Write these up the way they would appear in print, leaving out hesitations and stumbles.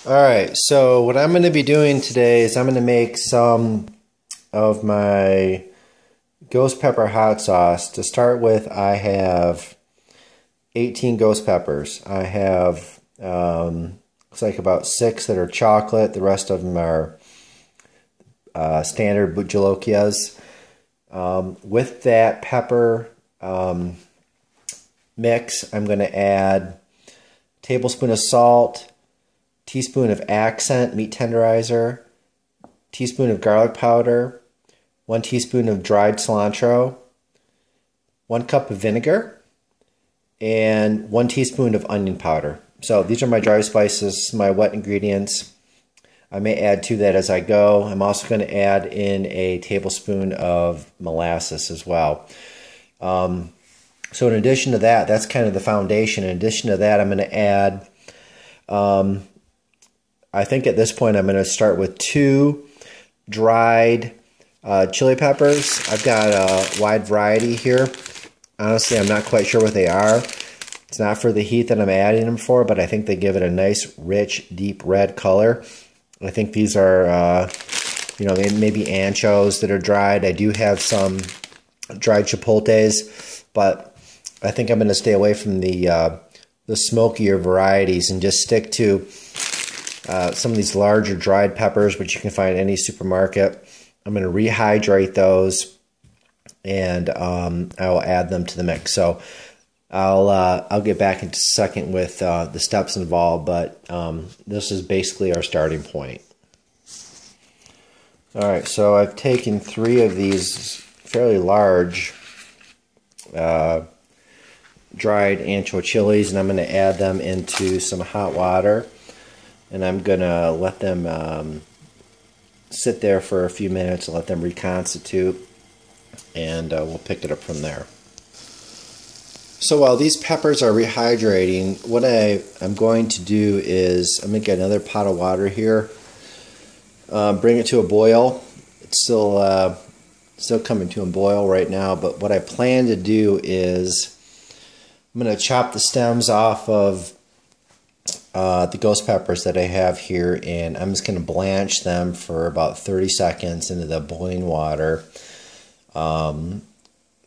Alright, so what I'm going to be doing today is I'm going to make some of my ghost pepper hot sauce. To start with, I have 18 ghost peppers. I have, looks like about 6 that are chocolate. The rest of them are standard Jalokias. With that pepper mix, I'm going to add a tablespoon of salt, teaspoon of accent meat tenderizer, teaspoon of garlic powder, 1 teaspoon of dried cilantro, 1 cup of vinegar, and 1 teaspoon of onion powder. So these are my dry spices, my wet ingredients. I may add to that as I go. I'm also going to add in a tablespoon of molasses as well. So in addition to that, that's kind of the foundation. In addition to that, I'm going to add, I think at this point I'm going to start with 2 dried chili peppers. I've got a wide variety here. Honestly, I'm not quite sure what they are. It's not for the heat that I'm adding them for, but I think they give it a nice, rich, deep red color. I think these are, maybe anchos that are dried. I do have some dried chipotles, but I think I'm going to stay away from the smokier varieties and just stick to some of these larger dried peppers, which you can find in any supermarket. I'm going to rehydrate those, and I will add them to the mix. So I'll get back in a second with the steps involved, but this is basically our starting point. All right, so I've taken 3 of these fairly large dried ancho chilies, and I'm going to add them into some hot water, and I'm going to let them sit there for a few minutes and let them reconstitute, and we'll pick it up from there. So while these peppers are rehydrating, what I'm going to do is I'm going to get another pot of water here, bring it to a boil. It's still coming to a boil right now, but what I plan to do is I'm going to chop the stems off of the ghost peppers that I have here, and I'm just going to blanch them for about 30 seconds into the boiling water,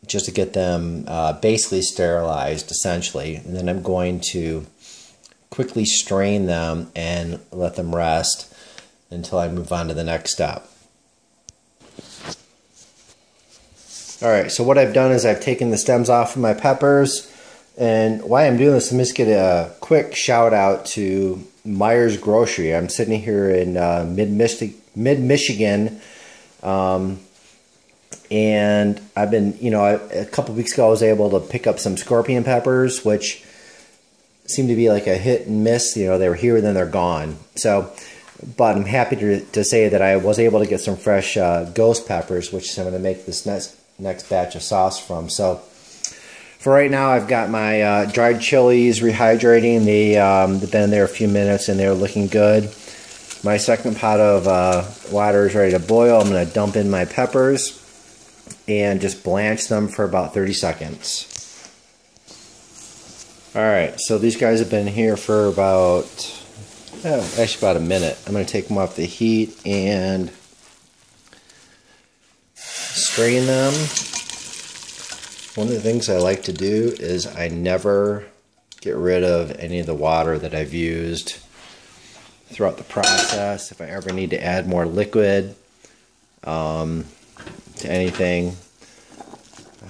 just to get them basically sterilized, essentially. And then I'm going to quickly strain them and let them rest until I move on to the next step. Alright, so what I've done is I've taken the stems off of my peppers. And why I'm doing this, let me just get a quick shout out to Meijer's Grocery. I'm sitting here in mid-Michigan, and I've been, a couple weeks ago I was able to pick up some scorpion peppers, which seem to be like a hit and miss. They were here and then they're gone. So, but I'm happy to say that I was able to get some fresh ghost peppers, which I'm going to make this next batch of sauce from. So for right now, I've got my dried chilies rehydrating. They've been there a few minutes and they're looking good. My second pot of water is ready to boil. I'm going to dump in my peppers and just blanch them for about 30 seconds. Alright, so these guys have been here for about a minute. I'm going to take them off the heat and strain them. One of the things I like to do is I never get rid of any of the water that I've used throughout the process. If I ever need to add more liquid to anything,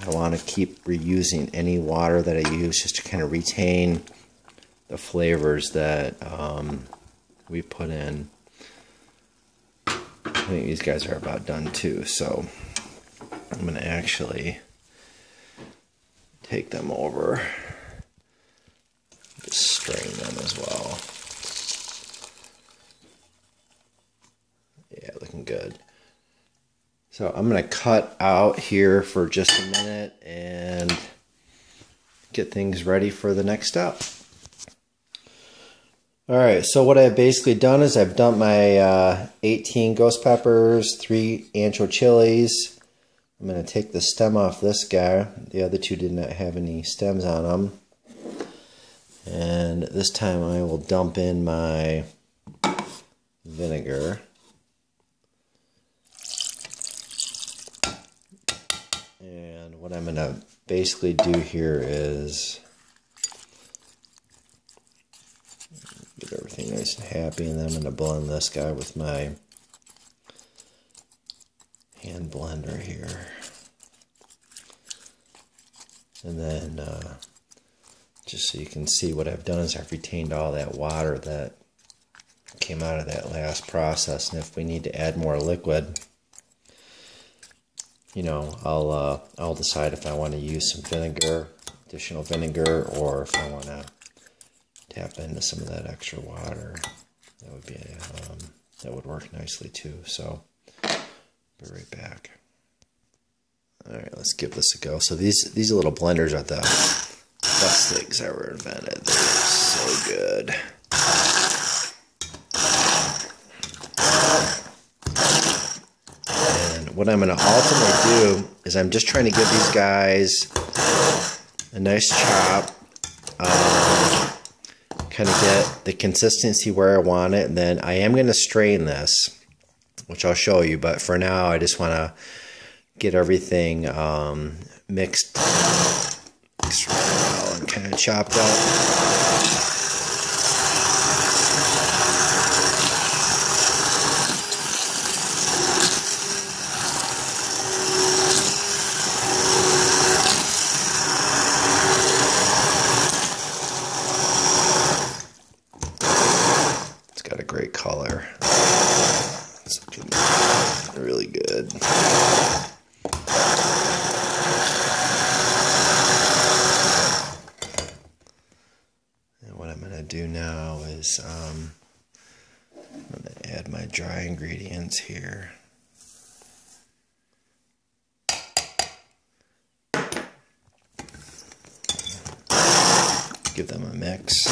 I want to keep reusing any water that I use just to kind of retain the flavors that we put in. I think these guys are about done too, so I'm going to actually take them over, just strain them as well. Yeah, looking good. So I'm going to cut out here for just a minute and get things ready for the next step. Alright, so what I've basically done is I've dumped my 18 ghost peppers, 3 ancho chilies. I'm going to take the stem off this guy. The other 2 did not have any stems on them. And this time I will dump in my vinegar. And what I'm going to basically do here is get everything nice and happy, and then I'm going to blend this guy with my hand blender here. And then just so you can see, what I've done is I've retained all that water that came out of that last process, and if we need to add more liquid, you know, I'll decide if I want to use some vinegar, additional vinegar, or if I want to tap into some of that extra water. That would be that would work nicely too. So be right back. All right, let's give this a go. So these little blenders are the best things ever invented. They're so good. And what I'm going to ultimately do is I'm just trying to give these guys a nice chop. Kind of get the consistency where I want it. And then I am going to strain this, which I'll show you. But for now, I just want to get everything mixed really well and kind of chopped up. It's got a great color. It's looking really good. Do now is I'm going to add my dry ingredients here. Give them a mix.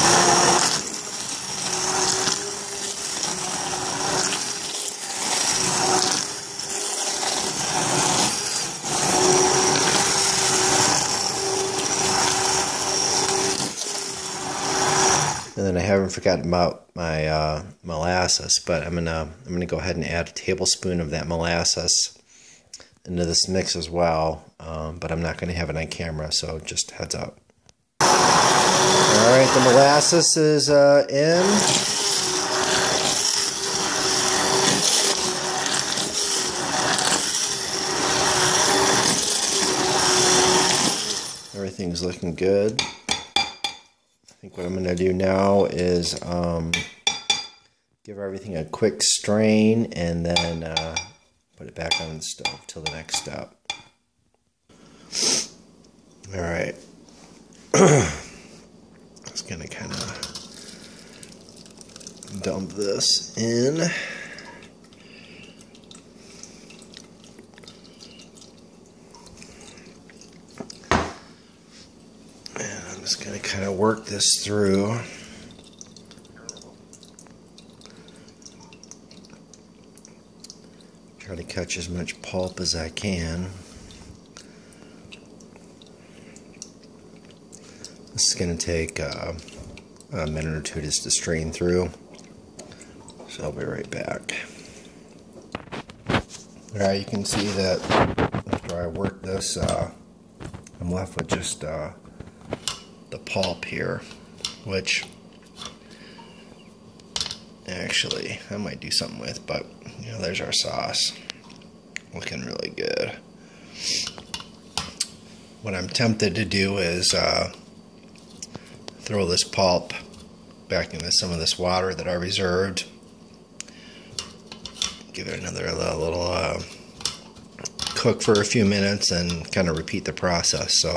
And then I haven't forgotten about my molasses, but I'm gonna go ahead and add a tablespoon of that molasses into this mix as well. But I'm not gonna have it on camera, so just heads up. All right, the molasses is in. Everything's looking good. I think what I'm going to do now is give everything a quick strain and then put it back on the stove till the next step. All right. Just going to kind of dump this in. Just going to kind of work this through. Try to catch as much pulp as I can. This is going to take a minute or two just to strain through. So I'll be right back. Alright, you can see that after I work this, I'm left with just the pulp here, which actually I might do something with, but you know, there's our sauce looking really good. What I'm tempted to do is throw this pulp back into some of this water that I reserved, give it another little cook for a few minutes and kind of repeat the process. So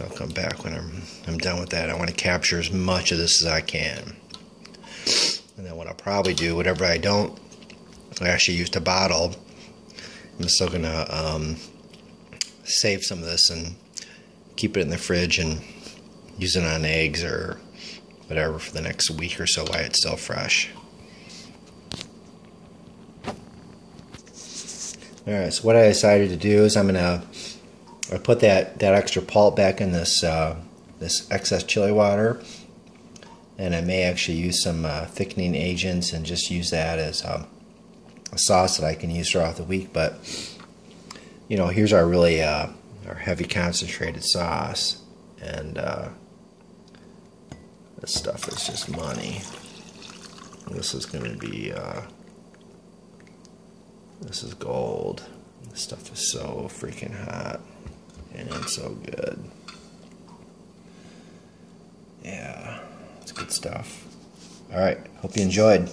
I'll come back when I'm done with that. I want to capture as much of this as I can. And then what I'll probably do, whatever I don't actually use to bottle, I'm still going to save some of this and keep it in the fridge and use it on eggs or whatever for the next week or so while it's still fresh. Alright, so what I decided to do is I put that extra pulp back in this this excess chili water, and I may actually use some thickening agents and just use that as a sauce that I can use throughout the week. But you know, here's our really our heavy concentrated sauce, and this stuff is just money. This is going to be this is gold. This stuff is so freaking hot and so good. Yeah, it's good stuff. All right, hope you enjoyed.